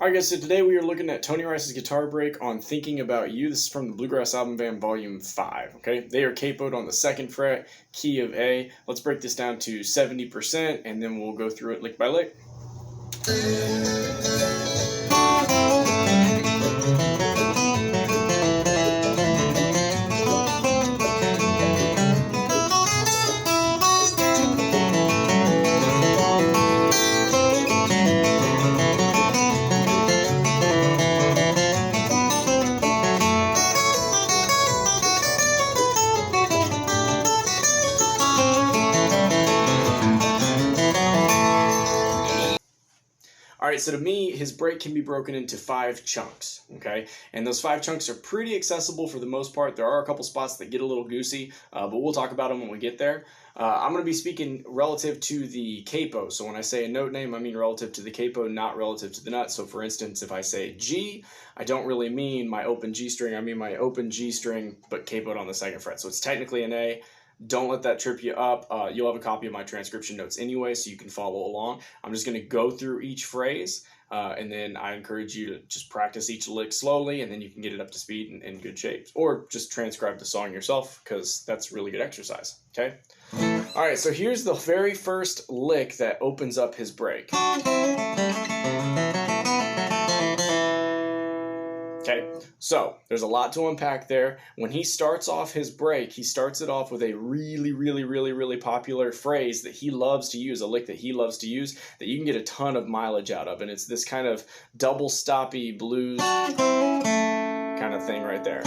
Alright guys, so today we are looking at Tony Rice's guitar break on Thinking About You. This is from the Bluegrass Album Band Volume 5, okay? They are capoed on the 2nd fret, key of A. Let's break this down to 70% and then we'll go through it lick by lick. Alright, so to me, his break can be broken into 5 chunks, okay? And those 5 chunks are pretty accessible for the most part. There are a couple spots that get a little goosey, but we'll talk about them when we get there. I'm going to be speaking relative to the capo. So when I say a note name, I mean relative to the capo, not relative to the nut. So for instance, if I say G, I don't really mean my open G string. I mean my open G string, but capoed on the 2nd fret. So it's technically an A. Don't let that trip you up. You'll have a copy of my transcription notes anyway, so you can follow along. I'm just going to go through each phrase, and then I encourage you to just practice each lick slowly, and then you can get it up to speed and in good shape. Or just transcribe the song yourself, because that's really good exercise, okay? All right, so here's the very first lick that opens up his break. Okay, so there's a lot to unpack there. When he starts off his break, he starts it off with a really popular phrase that he loves to use, a lick that he loves to use, that you can get a ton of mileage out of. And it's this kind of double stoppy blues kind of thing right there.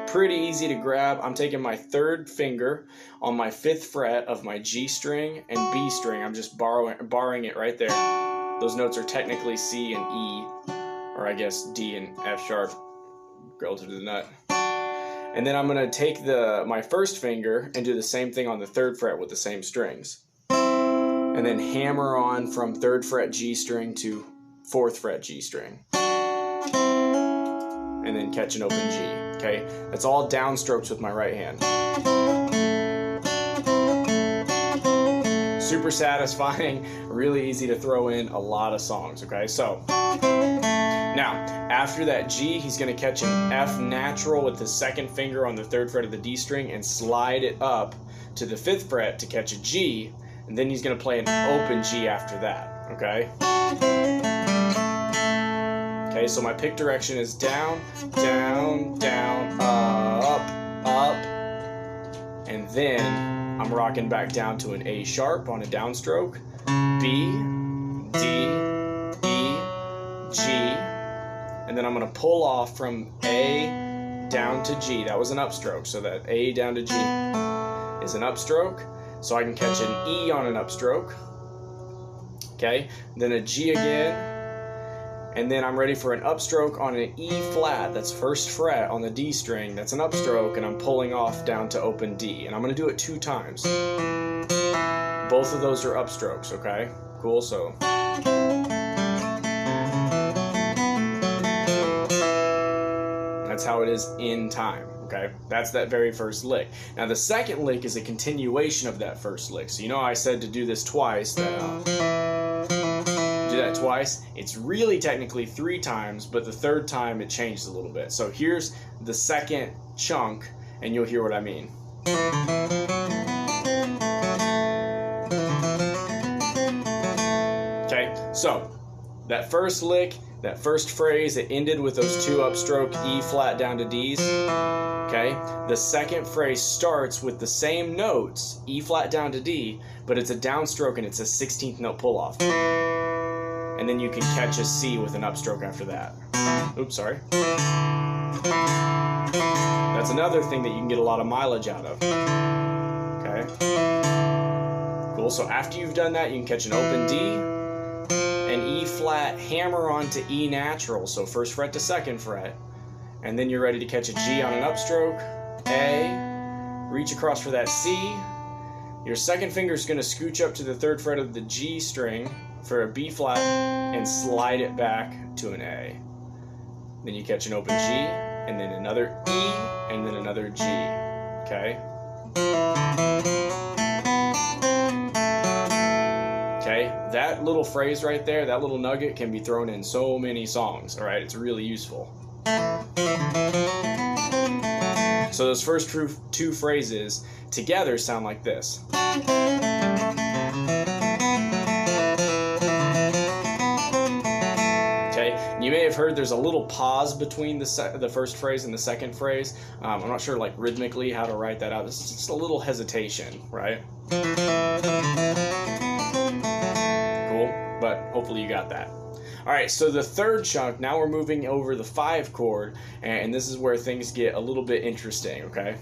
Pretty easy to grab. I'm taking my 3rd finger on my 5th fret of my G string and B string. I'm just barring it right there. Those notes are technically C and E. Or I guess D and F sharp relative to the nut. And then I'm going to take my 1st finger and do the same thing on the 3rd fret with the same strings. And then hammer on from 3rd fret G string to 4th fret G string. And then catch an open G. Okay, that's all downstrokes with my right hand. Super satisfying, really easy to throw in a lot of songs, okay? So now, after that G, he's going to catch an F natural with the 2nd finger on the 3rd fret of the D string and slide it up to the 5th fret to catch a G, and then he's going to play an open G after that, okay? Okay, so my pick direction is down, down, down, up, up, and then I'm rocking back down to an A sharp on a downstroke, B, D, E, G, and then I'm going to pull off from A down to G. That was an upstroke, so that A down to G is an upstroke. So I can catch an E on an upstroke. Okay, then a G again, and then I'm ready for an upstroke on an E flat. That's 1st fret on the D string. That's an upstroke, and I'm pulling off down to open D. And I'm going to do it 2 times. Both of those are upstrokes, okay? Cool, so... That's how it is in time, okay? That's that very first lick. Now the 2nd lick is a continuation of that 1st lick. So you know I said to do this twice, do that twice. It's really technically 3 times, but the 3rd time it changes a little bit. So here's the 2nd chunk, and you'll hear what I mean. Okay, so that 1st lick, that 1st phrase, it ended with those 2 upstroke E flat down to Ds. Okay, the 2nd phrase starts with the same notes, E flat down to D, but it's a downstroke and it's a 16th note pull off. And then you can catch a C with an upstroke after that. Oops, sorry. That's another thing that you can get a lot of mileage out of. Okay. Cool, so after you've done that, you can catch an open D, an E flat, hammer on to E natural, so 1st fret to 2nd fret, and then you're ready to catch a G on an upstroke, A, reach across for that C. Your second finger is going to scooch up to the 3rd fret of the G string for a B flat and slide it back to an A. Then you catch an open G, and then another E, and then another G. Okay? Okay, that little phrase right there, that little nugget can be thrown in so many songs, all right? It's really useful. So those first two phrases together sound like this. Okay, you may have heard there's a little pause between the first phrase and the second phrase. I'm not sure like rhythmically how to write that out. This is just a little hesitation, right? Cool, but hopefully you got that. All right, so the 3rd chunk, now we're moving over the 5 chord, and this is where things get a little bit interesting, okay?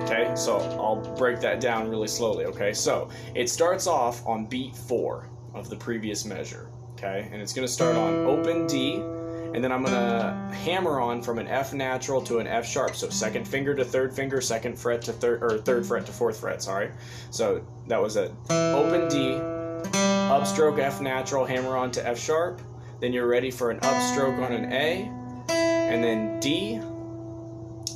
Okay, so I'll break that down really slowly, okay? So it starts off on beat 4 of the previous measure, okay? And it's gonna start on open D, and then I'm gonna hammer on from an F natural to an F sharp. So 2nd finger to 3rd finger, 2nd fret to 3rd fret to 4th fret, sorry. So that was a open D, upstroke F natural, hammer on to F sharp. Then you're ready for an upstroke on an A, and then D.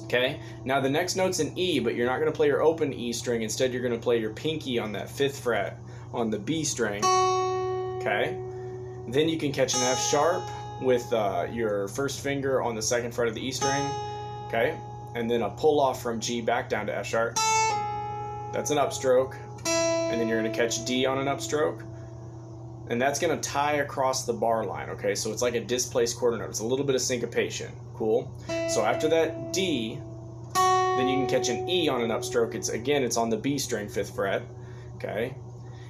Okay, now the next note's an E, but you're not gonna play your open E string. Instead, you're gonna play your pinky on that 5th fret on the B string. Okay, then you can catch an F sharp with your 1st finger on the 2nd fret of the E string, okay? And then a pull off from G back down to F sharp. That's an upstroke. And then you're gonna catch D on an upstroke. And that's gonna tie across the bar line, okay? So it's like a displaced quarter note. It's a little bit of syncopation, cool? So after that D, then you can catch an E on an upstroke. It's on the B string, 5th fret, okay?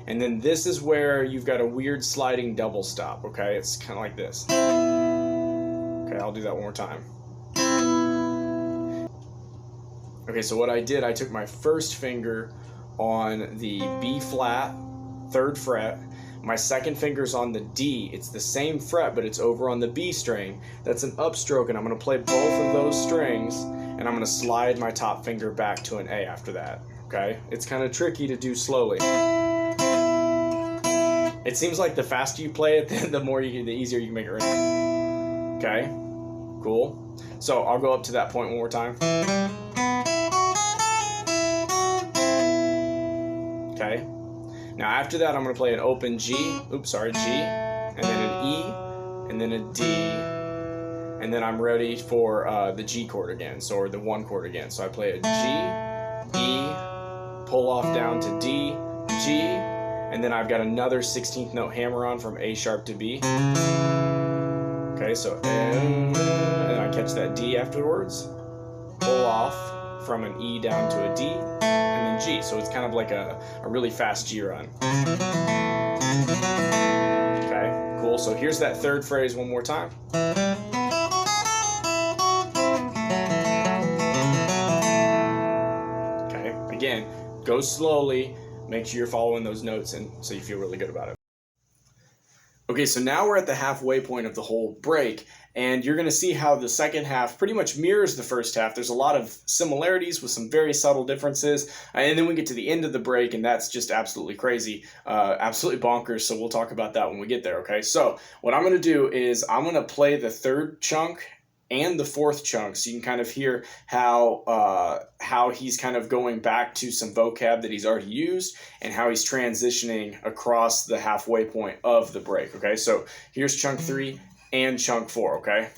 And then this is where you've got a weird sliding double stop, okay? It's kind of like this. Okay, I'll do that one more time. Okay, so what I did, I took my 1st finger on the B flat, 3rd fret. My 2nd finger's on the D. It's the same fret, but it's over on the B string. That's an upstroke, and I'm gonna play both of those strings, and I'm gonna slide my top finger back to an A after that, okay? It's kind of tricky to do slowly. It seems like the faster you play it, the easier you can make it ring. Okay, cool. So I'll go up to that point one more time. Okay. Now after that, I'm gonna play an open G, G, and then an E, and then a D, and then I'm ready for the G chord again, or the 1 chord again. So I play a G, E, pull off down to D, G, and then I've got another 16th note hammer on from A sharp to B. Okay, so and I catch that D afterwards, pull off from an E down to a D, and then G. So it's kind of like a really fast G run. Okay, cool. So here's that 3rd phrase one more time. Okay, again, go slowly. Make sure you're following those notes, and so you feel really good about it. Okay, so now we're at the halfway point of the whole break, and you're going to see how the second half pretty much mirrors the first half. There's a lot of similarities with some very subtle differences, and then we get to the end of the break, and that's just absolutely crazy, absolutely bonkers, so we'll talk about that when we get there, okay? So what I'm going to do is I'm going to play the 3rd chunk and the 4th chunk, so you can kind of hear how he's kind of going back to some vocab that he's already used and how he's transitioning across the halfway point of the break, okay? So here's chunk 3 and chunk 4, okay?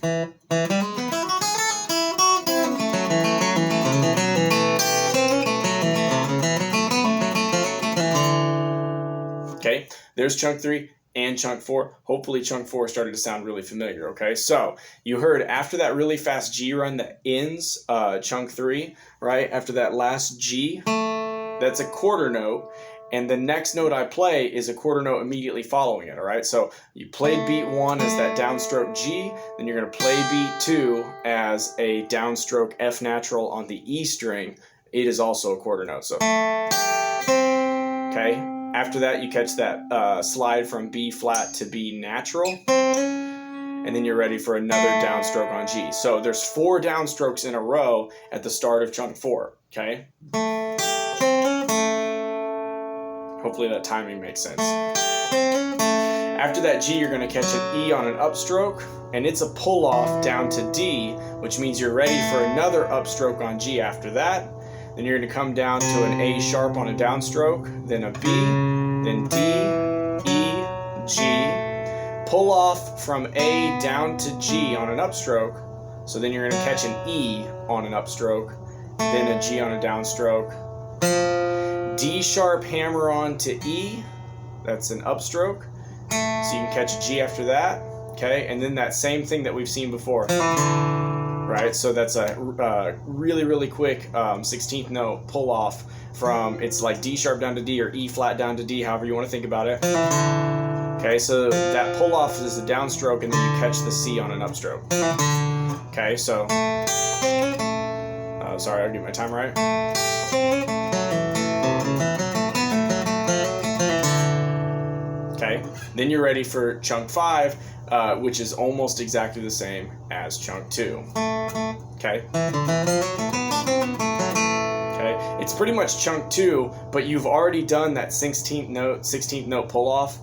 Okay, there's chunk 3 and chunk 4. Hopefully chunk 4 started to sound really familiar, okay? So you heard after that really fast G run that ends chunk 3, right? After that last G, that's a quarter note, and the next note I play is a quarter note immediately following it, all right? So you played beat 1 as that downstroke G, then you're gonna play beat 2 as a downstroke F natural on the E string. It is also a quarter note, so. Okay, after that you catch that slide from B flat to B natural. and then you're ready for another downstroke on G. So there's 4 downstrokes in a row at the start of chunk 4, okay? Hopefully that timing makes sense. After that G, you're going to catch an E on an upstroke, and it's a pull-off down to D, which means you're ready for another upstroke on G after that. Then you're going to come down to an A sharp on a downstroke, then a B, then D, E, G. Pull off from A down to G on an upstroke, so then you're going to catch an E on an upstroke, then a G on a downstroke. D sharp hammer on to E, that's an upstroke, so you can catch a G after that, okay? And then that same thing that we've seen before, right? So that's a really, really quick 16th note pull off from, it's like D sharp down to D or E flat down to D, however you want to think about it. Okay, so that pull off is a downstroke, and then you catch the C on an upstroke. Okay, so, sorry, I'll get my time right. Okay, then you're ready for chunk 5, which is almost exactly the same as chunk 2. Okay. Okay, it's pretty much chunk 2, but you've already done that 16th note pull off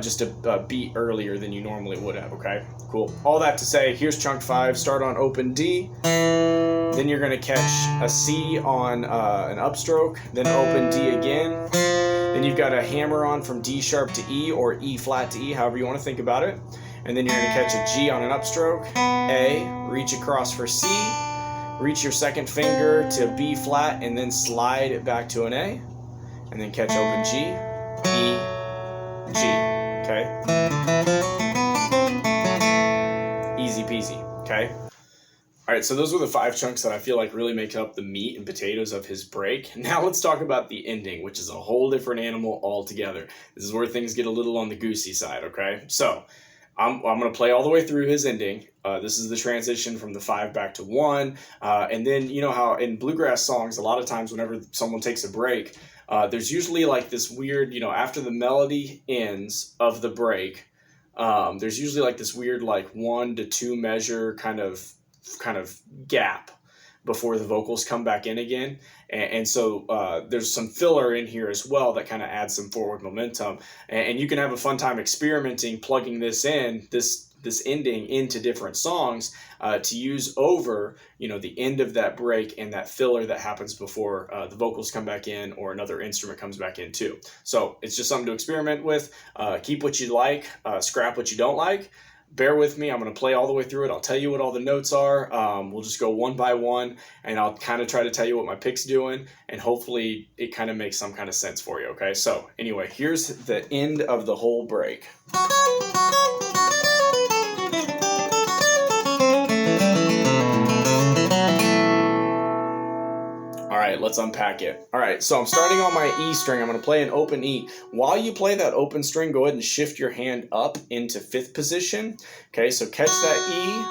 just a beat earlier than you normally would have. Okay, cool. All that to say, here's chunk 5. Start on open D, then you're going to catch a C on an upstroke, then open D again. Then you've got a hammer on from D sharp to E or E flat to E, however you want to think about it. And then you're going to catch a G on an upstroke, A, reach across for C, reach your second finger to B flat, and then slide it back to an A, and then catch open G, E, G, okay? Easy peasy, okay? All right, so those were the 5 chunks that I feel like really make up the meat and potatoes of his break. Now let's talk about the ending, which is a whole different animal altogether. This is where things get a little on the goosey side, okay? So I'm going to play all the way through his ending. This is the transition from the 5 back to 1. And then, you know how in bluegrass songs, a lot of times whenever someone takes a break, there's usually like this weird, after the melody ends of the break, there's usually like this weird like 1 to 2 measure kind of gap before the vocals come back in again. And so there's some filler in here as well that kind of adds some forward momentum. And you can have a fun time experimenting, plugging this ending into different songs to use over, the end of that break and that filler that happens before the vocals come back in or another instrument comes back in too. So it's just something to experiment with. Keep what you like, scrap what you don't like. Bear with me. I'm going to play all the way through it. I'll tell you what all the notes are. We'll just go one by one, and I'll kind of try to tell you what my pick's doing, and hopefully it kind of makes some kind of sense for you, okay? So anyway, here's the end of the whole break. All right, let's unpack it. All right, so I'm starting on my E string. I'm going to play an open E. While you play that open string, go ahead and shift your hand up into 5th position. Okay, so catch that E.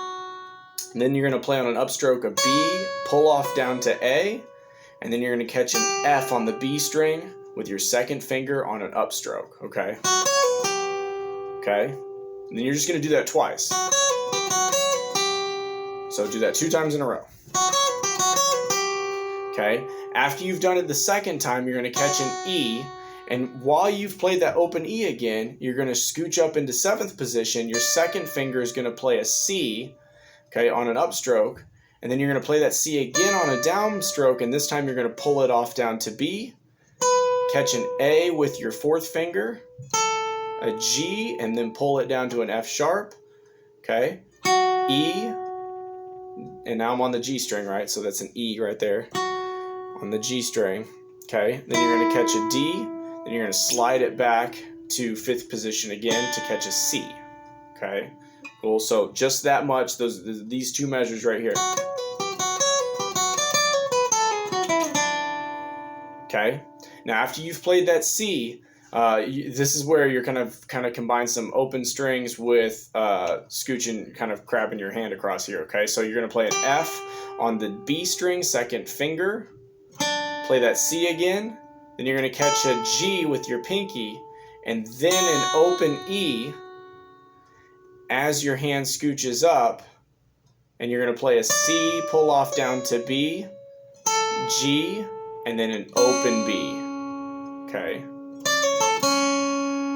And then you're going to play on an upstroke a B, pull off down to A, and then you're going to catch an F on the B string with your second finger on an upstroke, okay? Okay, and then you're just going to do that twice. So do that 2 times in a row. Okay, after you've done it the second time, you're going to catch an E, and while you've played that open E again, you're going to scooch up into 7th position. Your second finger is going to play a C, okay, on an upstroke, and then you're going to play that C again on a downstroke, and this time you're going to pull it off down to B, catch an A with your 4th finger, a G, and then pull it down to an F sharp, okay, E, and now I'm on the G string, right, so that's an E right there. On the G string, okay? Then you're going to catch a D, then you're going to slide it back to 5th position again to catch a C, okay? Cool, so just that much, these 2 measures right here. Okay? Now after you've played that C, this is where you're kind of combine some open strings with scooching, kind of grabbing your hand across here, okay? So you're going to play an F on the B string, 2nd finger, play that C again, then you're going to catch a G with your pinky, and then an open E, as your hand scooches up, and you're going to play a C, pull off down to B, G, and then an open B. Okay.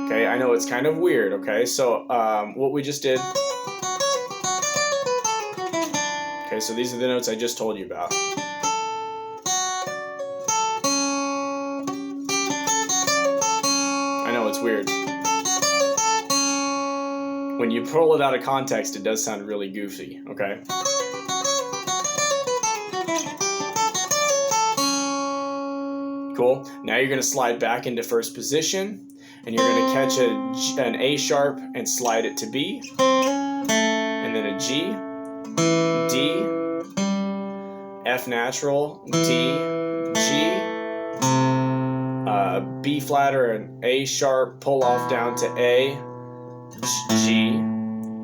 Okay, I know it's kind of weird, okay? So what we just did. Okay, so these are the notes I just told you about. I know it's weird. When you pull it out of context, it does sound really goofy, okay? Cool. Now you're going to slide back into first position, and you're going to catch an A sharp and slide it to B, and then a G, D, F natural, D, G, B flat or an A sharp, pull off down to A, G.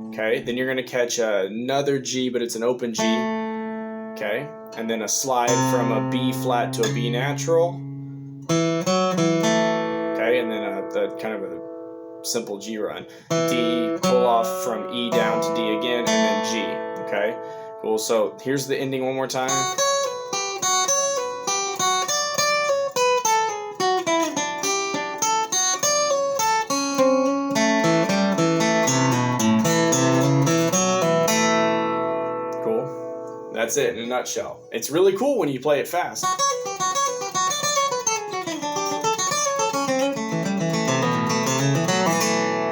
Okay, then you're going to catch another G, but it's an open G. Okay, and then a slide from a B flat to a B natural. Okay, and then a kind of a simple G run. D, pull off from E down to D again, and then G. Okay, cool. So here's the ending one more time. Cool. That's it in a nutshell. It's really cool when you play it fast.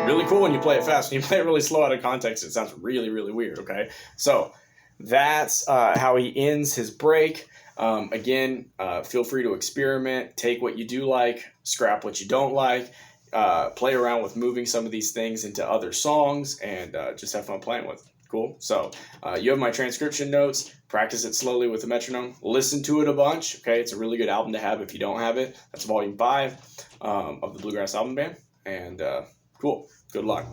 Really cool when you play it fast. When you play it really slow out of context, it sounds really, really weird, okay? So that's how he ends his break. Again, feel free to experiment. Take what you do like, scrap what you don't like. Play around with moving some of these things into other songs, and just have fun playing with it. Cool. So you have my transcription notes. Practice it slowly with the metronome. Listen to it a bunch. Okay, it's a really good album to have if you don't have it. That's volume 5 of the Bluegrass Album Band. And cool. Good luck.